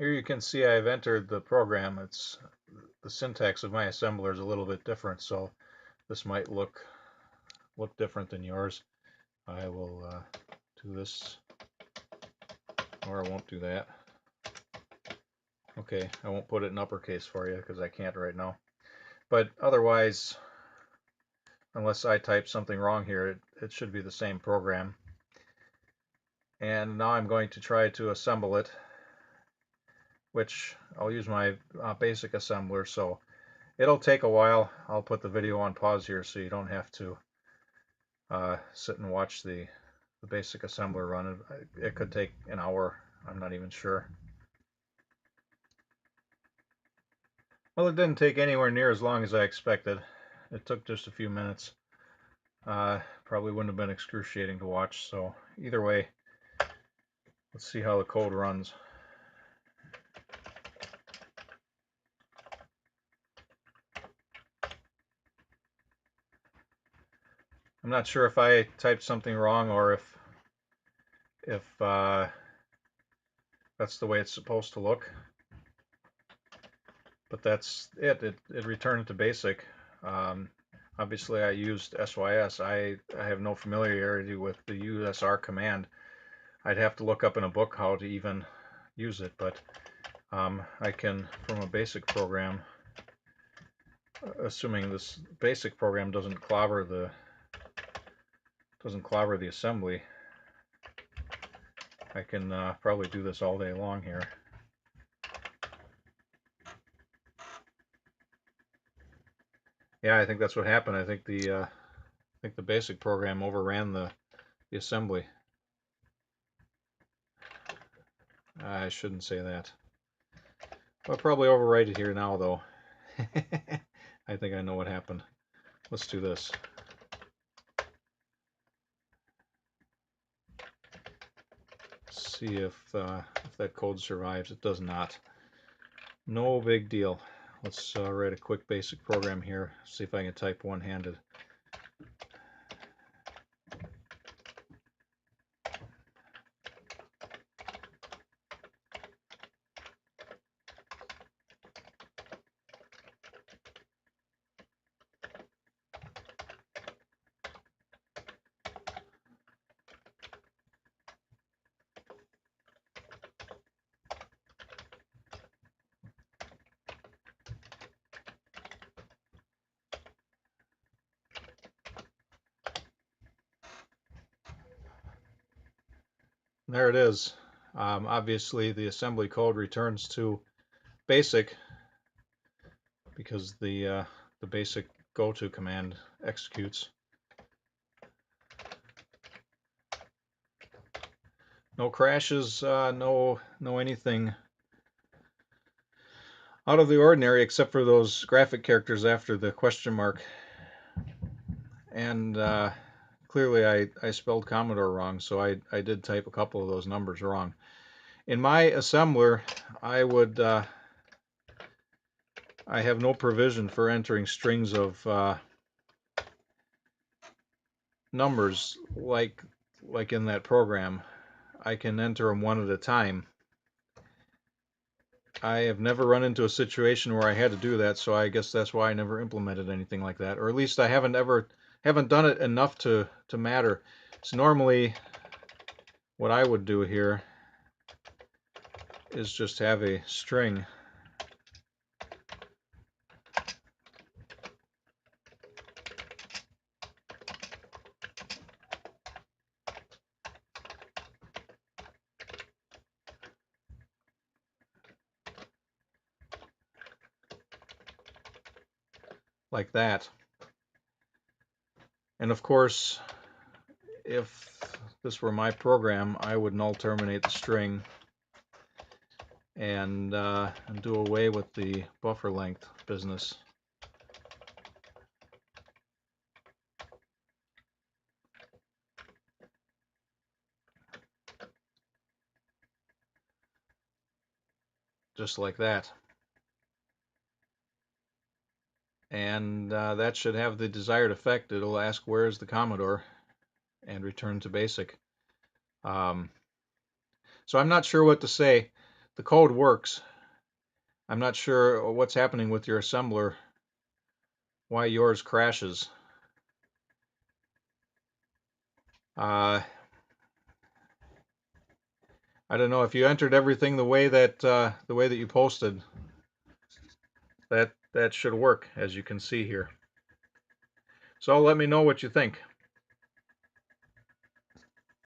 Here you can see I've entered the program. It's the syntax of my assembler is a little bit different, so this might look different than yours. I will do this, or I won't do that. Okay, I won't put it in uppercase for you because I can't right now. But otherwise, unless I type something wrong here, it should be the same program. And now I'm going to try to assemble it, which I'll use my basic assembler, so it'll take a while. I'll put the video on pause here so you don't have to sit and watch the basic assembler run. It could take an hour, I'm not even sure. Well, it didn't take anywhere near as long as I expected. It took just a few minutes. Probably wouldn't have been excruciating to watch, so either way, let's see how the code runs. I'm not sure if I typed something wrong or if that's the way it's supposed to look. But that's it. It returned to basic. Obviously, I used SYS. I have no familiarity with the USR command. I'd have to look up in a book how to even use it, but I can, from a basic program, assuming this basic program doesn't clobber the assembly, I can probably do this all day long here. Yeah, I think that's what happened. I think the basic program overran the assembly. I shouldn't say that. I'll probably overwrite it here now, though. I think I know what happened. Let's do this. See if that code survives. It does not. No big deal. Let's write a quick basic program here. See if I can type one-handed. There it is. Obviously, the assembly code returns to basic because the basic goto command executes. No crashes, no anything out of the ordinary except for those graphic characters after the question mark. And clearly I spelled Commodore wrong, so I did type a couple of those numbers wrong. In my assembler, I have no provision for entering strings of numbers like in that program. I can enter them one at a time. I have never run into a situation where I had to do that, so I guess that's why I never implemented anything like that, or at least I haven't done it enough to matter. So normally what I would do here is just have a string like that. And of course, if this were my program, I would null terminate the string and do away with the buffer length business. Just like that. And that should have the desired effect. It'll ask where's the Commodore and return to basic. So I'm not sure what to say. the code works. I'm not sure what's happening with your assembler, why yours crashes. I don't know if you entered everything the way that you posted. That should work, as you can see here. So let me know what you think.